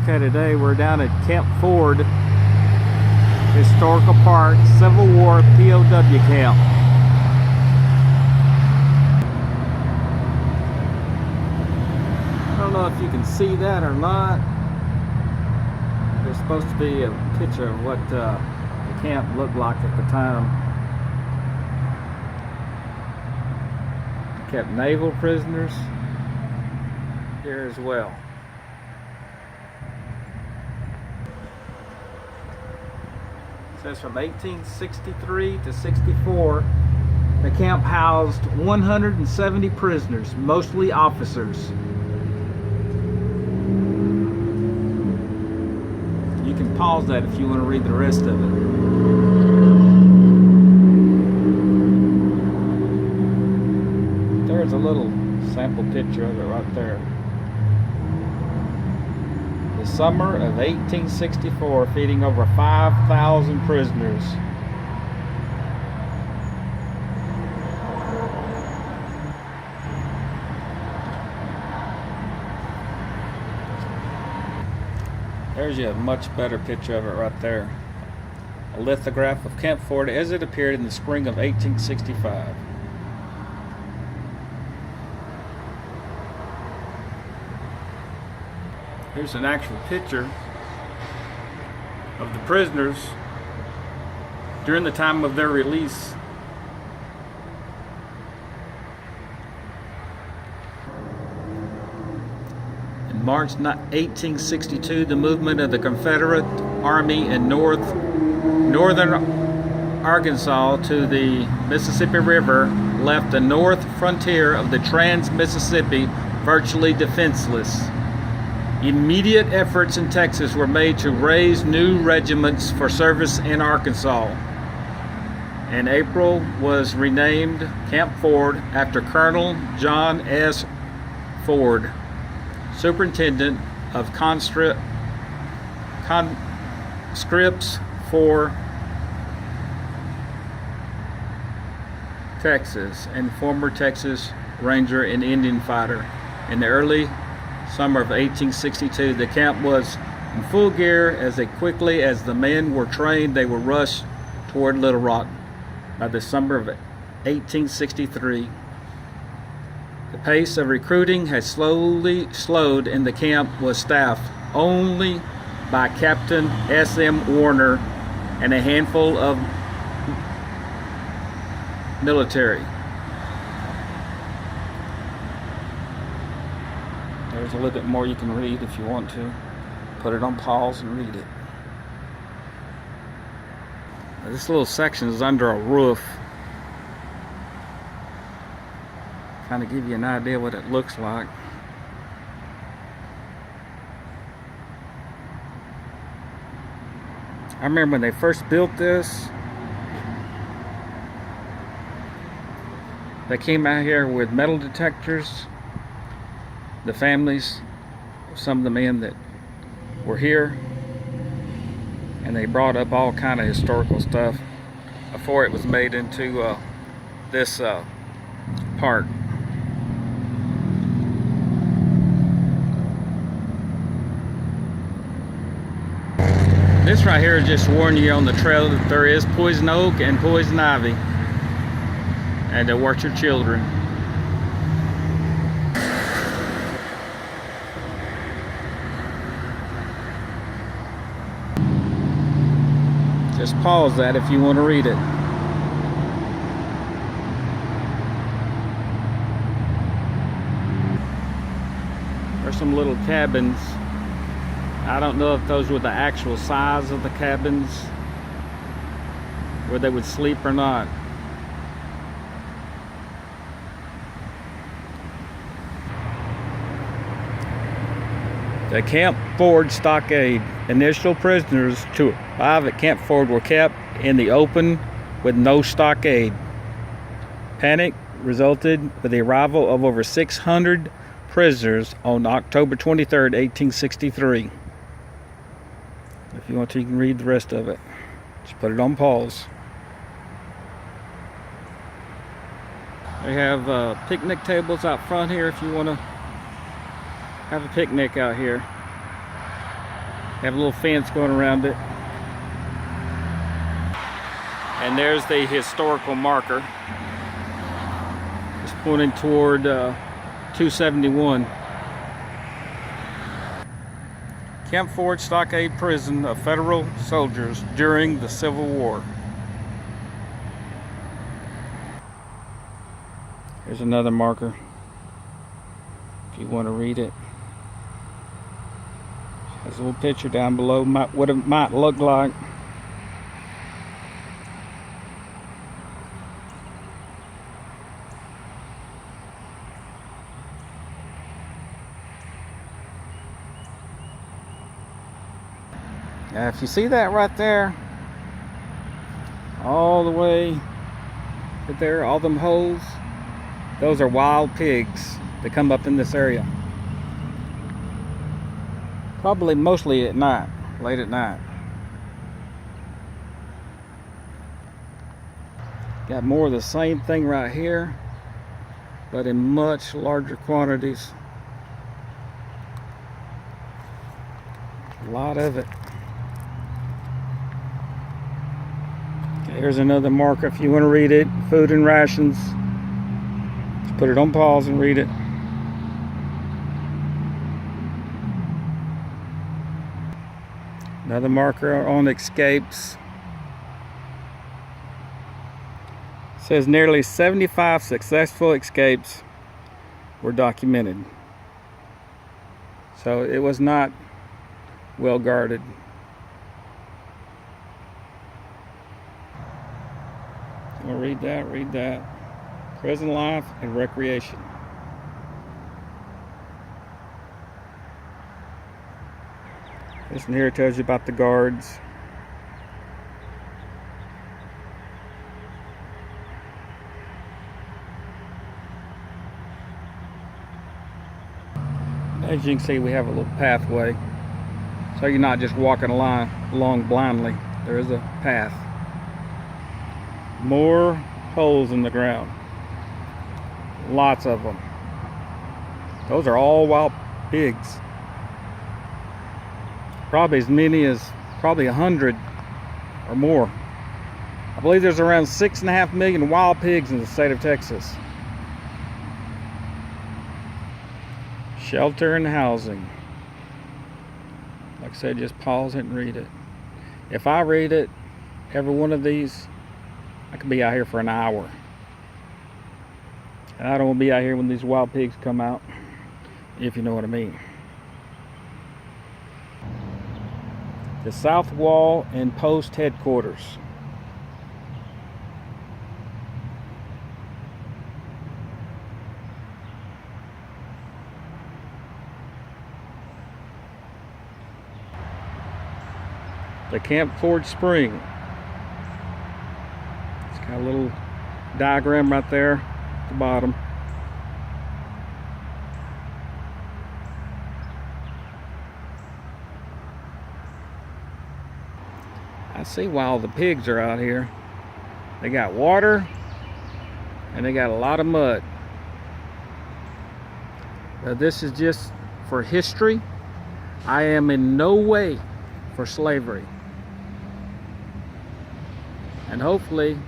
Okay, today we're down at Camp Ford Historical Park, Civil War POW camp. I don't know if you can see that or not. There's supposed to be a picture of what the camp looked like at the time. Kept naval prisoners here as well. It says from 1863 to 64, the camp housed 170 prisoners, mostly officers. You can pause that if you want to read the rest of it. There's a little sample picture of it right there. The summer of 1864, feeding over 5,000 prisoners. There's a much better picture of it right there. A lithograph of Camp Ford as it appeared in the spring of 1865. Here's an actual picture of the prisoners during the time of their release. In March 1862, the movement of the Confederate Army in northern Arkansas to the Mississippi River left the north frontier of the Trans-Mississippi virtually defenseless. Immediate efforts in Texas were made to raise new regiments for service in Arkansas, and April was renamed Camp Ford after Colonel John S. Ford, Superintendent of Conscripts for Texas and former Texas Ranger and Indian fighter. In the early summer of 1862, the camp was in full gear. As quickly as the men were trained, they were rushed toward Little Rock. By the summer of 1863, the pace of recruiting had slowly slowed, and the camp was staffed only by Captain S.M. Warner and a handful of military. There's a little bit more you can read if you want to. Put it on pause and read it. This little section is under a roof. Kind of give you an idea what it looks like. I remember when they first built this, they came out here with metal detectors. The families of some of the men that were here, and they brought up all kind of historical stuff before it was made into this park. This right here is just warning you on the trail that there is poison oak and poison ivy, and to watch your children. Just pause that if you want to read it. There's some little cabins. I don't know if those were the actual size of the cabins where they would sleep or not. The Camp Ford Stockade. Initial prisoners to arrive at Camp Ford were kept in the open with no stockade. Panic resulted with the arrival of over 600 prisoners on October 23rd, 1863. If you want to, you can read the rest of it. Just put it on pause. They have picnic tables out front here if you want to have a picnic out here. Have a little fence going around it. And there's the historical marker. It's pointing toward 271. Camp Forge Stockade Prison of Federal soldiers during the Civil War. Here's another marker if you want to read it. There's a little picture down below, what it might look like. Now if you see that right there, all the way right there, all them holes, those are wild pigs that come up in this area. Probably mostly at night, late at night. Got more of the same thing right here, but in much larger quantities. A lot of it. Okay, here's another marker if you want to read it. Food and rations. Just put it on pause and read it. Another marker on escapes. It says nearly 75 successful escapes were documented. So it was not well guarded. Well, read that, read that. Prison life and recreation. This one here tells you about the guards. As you can see, we have a little pathway, so you're not just walking along blindly. There is a path. More holes in the ground. Lots of them. Those are all wild pigs. Probably as many as 100 or more. I believe there's around 6.5 million wild pigs in the state of Texas. Shelter and housing. Like I said, just pause it and read it. If I read it, every one of these, I could be out here for an hour. And I don't want to be out here when these wild pigs come out, if you know what I mean. The South Wall and Post Headquarters. The Camp Forge Spring. It's got a little diagram right there at the bottom. I see why all the pigs are out here. They got water and they got a lot of mud. This is just for history. I am in no way for slavery. And hopefully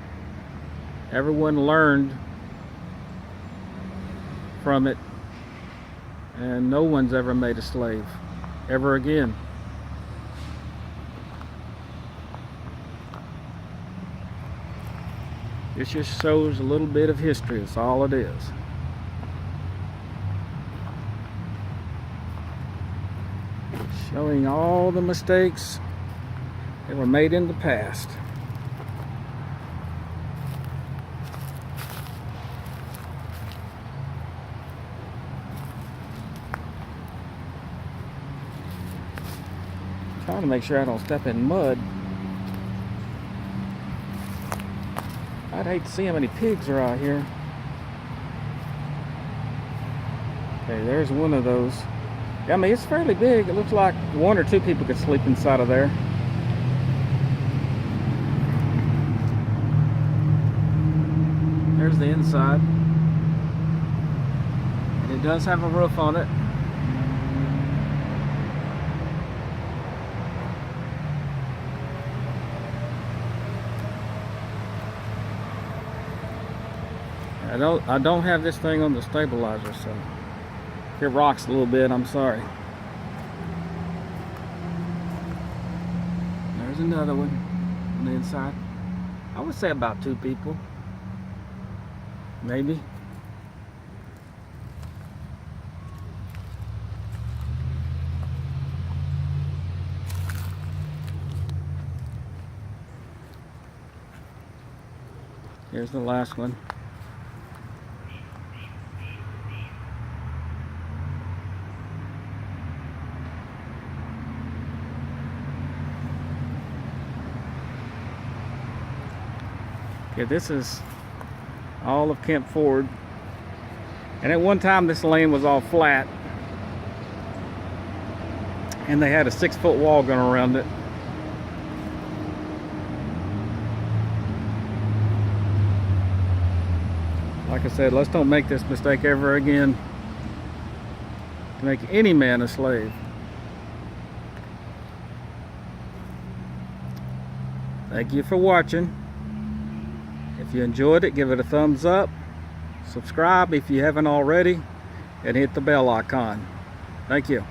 everyone learned from it and no one's ever made a slave ever again. This just shows a little bit of history. That's all it is. Showing all the mistakes that were made in the past. Trying to make sure I don't step in mud. I'd hate to see how many pigs are out here. Okay, there's one of those. I mean, it's fairly big. It looks like 1 or 2 people could sleep inside of there. There's the inside. And it does have a roof on it. I don't have this thing on the stabilizer, so if it rocks a little bit, I'm sorry. There's another one on the inside. I would say about 2 people, maybe. Here's the last one. Okay, this is all of Kent Ford. And at one time this lane was all flat. And they had a 6-foot wall going around it. Like I said, let's don't make this mistake ever again. To make any man a slave. Thank you for watching. If you enjoyed it, give it a thumbs up. Subscribe if you haven't already. And hit the bell icon. Thank you.